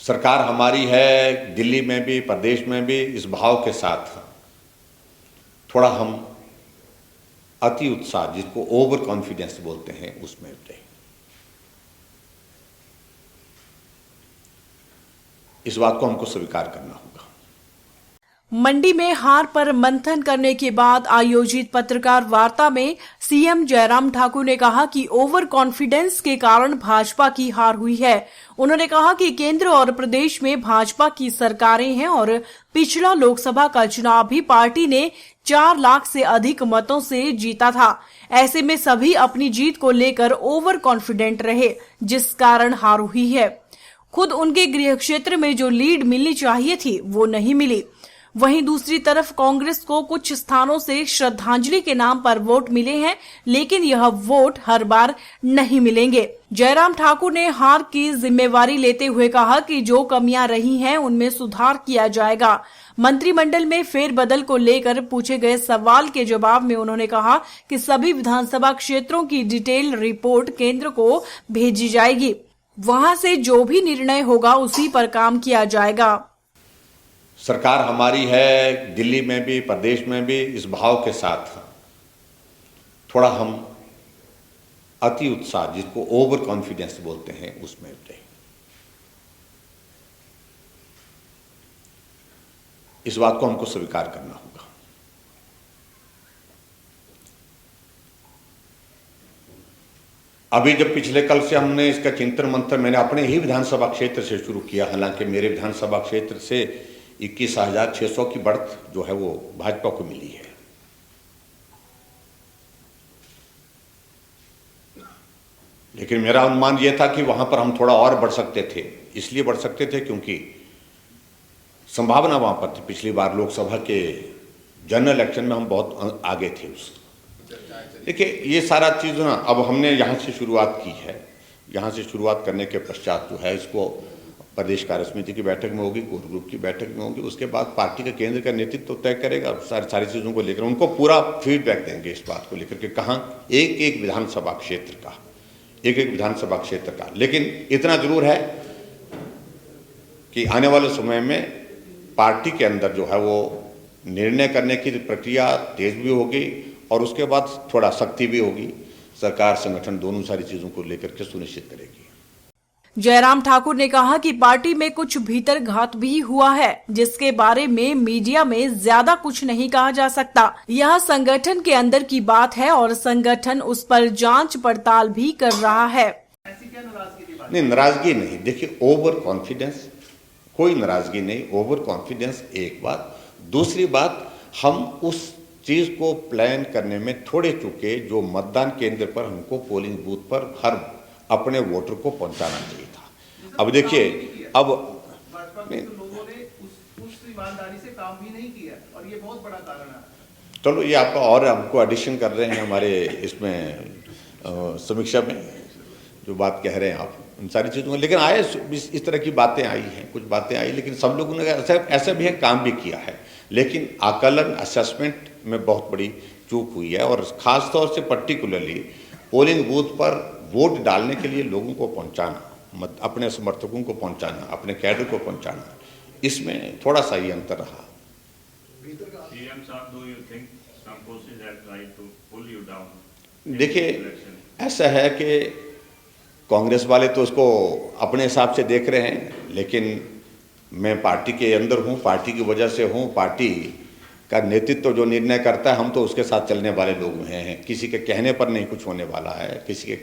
सरकार हमारी है, दिल्ली में भी प्रदेश में भी इस भाव के साथ थोड़ा हम अति उत्साह, जिसको ओवर कॉन्फिडेंस बोलते हैं, उसमें रहे। इस बात को हमको स्वीकार करना होगा। मंडी में हार पर मंथन करने के बाद आयोजित पत्रकार वार्ता में सीएम जयराम ठाकुर ने कहा कि ओवर कॉन्फिडेंस के कारण भाजपा की हार हुई है। उन्होंने कहा कि केंद्र और प्रदेश में भाजपा की सरकारें हैं और पिछला लोकसभा का चुनाव भी पार्टी ने 4 लाख से अधिक मतों से जीता था। ऐसे में सभी अपनी जीत को लेकर ओवर कॉन्फिडेंट रहे, जिस कारण हार हुई है। खुद उनके गृह क्षेत्र में जो लीड मिलनी चाहिए थी वो नहीं मिली। वहीं दूसरी तरफ कांग्रेस को कुछ स्थानों से श्रद्धांजलि के नाम पर वोट मिले हैं, लेकिन यह वोट हर बार नहीं मिलेंगे। जयराम ठाकुर ने हार की जिम्मेवारी लेते हुए कहा कि जो कमियां रही हैं उनमें सुधार किया जाएगा। मंत्रिमंडल में फेरबदल को लेकर पूछे गए सवाल के जवाब में उन्होंने कहा कि सभी विधानसभा क्षेत्रों की डिटेल रिपोर्ट केंद्र को भेजी जाएगी। वहां से जो भी निर्णय होगा उसी पर काम किया जाएगा। सरकार हमारी है, दिल्ली में भी प्रदेश में भी इस भाव के साथ थोड़ा हम अति उत्साह, जिसको ओवर कॉन्फिडेंस बोलते हैं, उसमें रहे। इस बात को हमको स्वीकार करना होगा। अभी जब पिछले कल से हमने इसका चिंतन मंथन मैंने अपने ही विधानसभा क्षेत्र से शुरू किया, हालांकि मेरे विधानसभा क्षेत्र से 21,600 की बढ़त जो है वो भाजपा को मिली है। लेकिन मेरा अनुमान यह था कि वहां पर हम थोड़ा और बढ़ सकते थे। इसलिए बढ़ सकते थे क्योंकि संभावना वहां पर थी। पिछली बार लोकसभा के जनरल इलेक्शन में हम बहुत आगे थे उस। देखिए, ये सारा चीज ना अब हमने यहां से शुरुआत की है। यहां से शुरुआत करने के पश्चात जो है इसको प्रदेश कार्य समिति की बैठक में होगी, कोर ग्रुप की बैठक में होगी, उसके बाद पार्टी का केंद्र का नेतृत्व तय करेगा। सारी चीज़ों को लेकर उनको पूरा फीडबैक देंगे इस बात को लेकर कि कहाँ एक एक विधानसभा क्षेत्र का। लेकिन इतना जरूर है कि आने वाले समय में पार्टी के अंदर जो है वो निर्णय करने की प्रक्रिया तेज भी होगी और उसके बाद थोड़ा सख्ती भी होगी। सरकार संगठन दोनों सारी चीज़ों को लेकर के सुनिश्चित करेगी। जयराम ठाकुर ने कहा कि पार्टी में कुछ भीतर घात भी हुआ है, जिसके बारे में मीडिया में ज्यादा कुछ नहीं कहा जा सकता। यह संगठन के अंदर की बात है और संगठन उस पर जांच पड़ताल भी कर रहा है। ऐसी क्या नाराजगी? नहीं, नाराजगी नहीं। देखिए, ओवर कॉन्फिडेंस, कोई नाराजगी नहीं। ओवर कॉन्फिडेंस एक बात। दूसरी बात, हम उस चीज को प्लान करने में थोड़े चूके जो मतदान केंद्र पर हमको पोलिंग बूथ पर हर अपने वोटर को पहुंचाना चाहिए था। अब देखिए, अब भाजपा के लोगों ने उस ईमानदारी से काम भी नहीं किया और ये बहुत बड़ा कारण है। चलो, ये आपका और हमको एडिशन कर रहे हैं हमारे इसमें समीक्षा में जो बात कह रहे हैं आप, उन सारी चीज़ों में। लेकिन आए इस तरह की बातें आई हैं, कुछ बातें आई, लेकिन सब लोगों ने ऐसा भी है, काम भी किया है। लेकिन आकलन असेसमेंट में बहुत बड़ी चूक हुई है और ख़ास तौर से पर्टिकुलरली पोलिंग बूथ पर वोट डालने के लिए लोगों को पहुंचाना, अपने समर्थकों को पहुंचाना, अपने कैडर को पहुंचाना, इसमें थोड़ा सा ही अंतर रहा। देखिए, ऐसा है कि कांग्रेस वाले तो उसको अपने हिसाब से देख रहे हैं, लेकिन मैं पार्टी के अंदर हूँ, पार्टी की वजह से हूँ। पार्टी का नेतृत्व जो निर्णय करता है, हम तो उसके साथ चलने वाले लोग हैं। किसी के कहने पर नहीं कुछ होने वाला है, किसी के,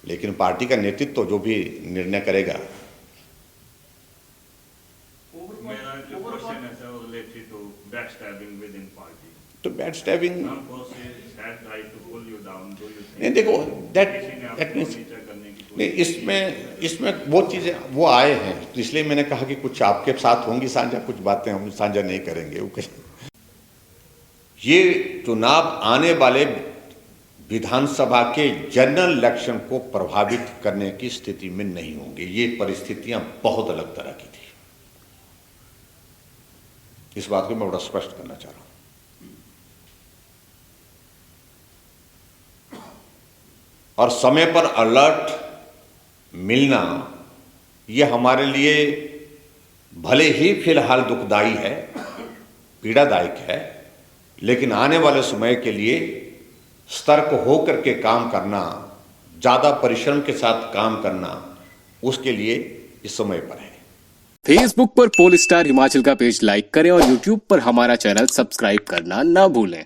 लेकिन पार्टी का नेतृत्व जो भी निर्णय करेगा। तो बैक स्टैबिंग नहीं, देखो दैट मीन्स नहीं, इसमें वो चीज़ें वो आए हैं, तो इसलिए मैंने कहा कि कुछ आपके साथ होंगी साझा, कुछ बातें हम साझा नहीं करेंगे। ये चुनाव आने वाले विधानसभा के जनरल इलेक्शन को प्रभावित करने की स्थिति में नहीं होंगे। ये परिस्थितियां बहुत अलग तरह की थी। इस बात को मैं बड़ा स्पष्ट करना चाह रहा हूं। और समय पर अलर्ट मिलना, ये हमारे लिए भले ही फिलहाल दुखदाई है, पीड़ादायक है, लेकिन आने वाले समय के लिए सतर्क होकर के काम करना, ज़्यादा परिश्रम के साथ काम करना, उसके लिए इस समय पर है। फेसबुक पर पोल स्टार हिमाचल का पेज लाइक करें और यूट्यूब पर हमारा चैनल सब्सक्राइब करना ना भूलें।